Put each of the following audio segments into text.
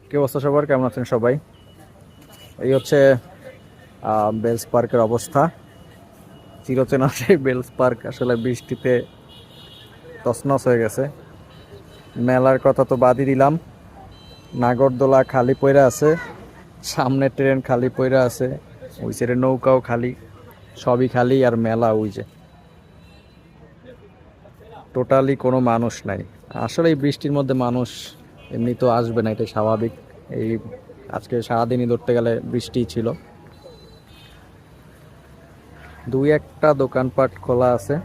কি অবস্থা সবার, কেমন আছেন সবাই? এই হচ্ছে বেলস পার্কের অবস্থা। চিরচেনা সেই বেলস পার্ক আসলে বৃষ্টিতে তছনছ হয়ে গেছে। মেলার কথা তো বাদই দিলাম, নাগরদোলা খালি পইরা আছে, সামনে ট্রেন খালি পইরা আছে, ওই সাইডে নৌকাও খালি, সবই খালি। আর মেলা ওই যে টোটালি কোনো মানুষ নাই। আসলে এই বৃষ্টির মধ্যে মানুষ এমনি তো আসবে না, এটা স্বাভাবিক। এই আজকে সারাদিনই ধরতে গেলে বৃষ্টি ছিল। দুই একটা দোকানপাট খোলা আছে,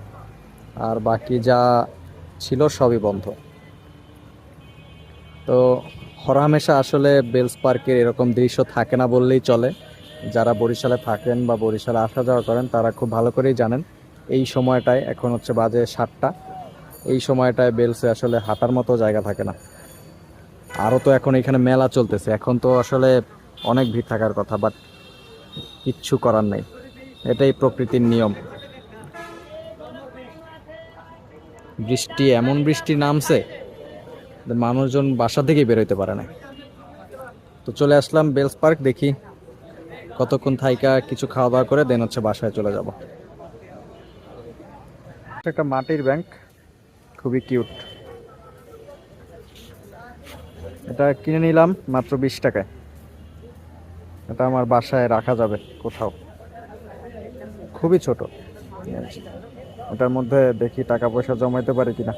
আর বাকি যা ছিল সবই বন্ধ। তো হরহামেশা আসলে বেলস পার্কের এরকম দৃশ্য থাকে না বললেই চলে। যারা বরিশালে থাকেন বা বরিশালে আসা যাওয়া করেন তারা খুব ভালো করেই জানেন এই সময়টায়, এখন হচ্ছে বাজে 7টা, এই সময়টায় বেলসে আসলে হাঁটার মতো জায়গা থাকে না। আরও তো এখন এখানে মেলা চলতেছে, এখন তো আসলে অনেক ভিড় থাকার কথা, বাট কিচ্ছু করার নেই, এটাই প্রকৃতির নিয়ম। বৃষ্টি, এমন বৃষ্টি নামছে যে মানুষজন বাসা থেকেই বেরোতে পারে না। তো চলে আসলাম বেলস পার্ক, দেখি কতক্ষণ থাইকা কিছু খাওয়া দাওয়া করে দেন হচ্ছে বাসায় চলে যাব। একটা মাটির ব্যাংক, খুবই কিউট। এটা কিনে নিলাম মাত্র 20 টাকায়। এটা আমার বাসায় রাখা যাবে কোথাও, খুবই ছোট। এটার মধ্যে দেখি টাকা পয়সা জমাইতে পারি কিনা।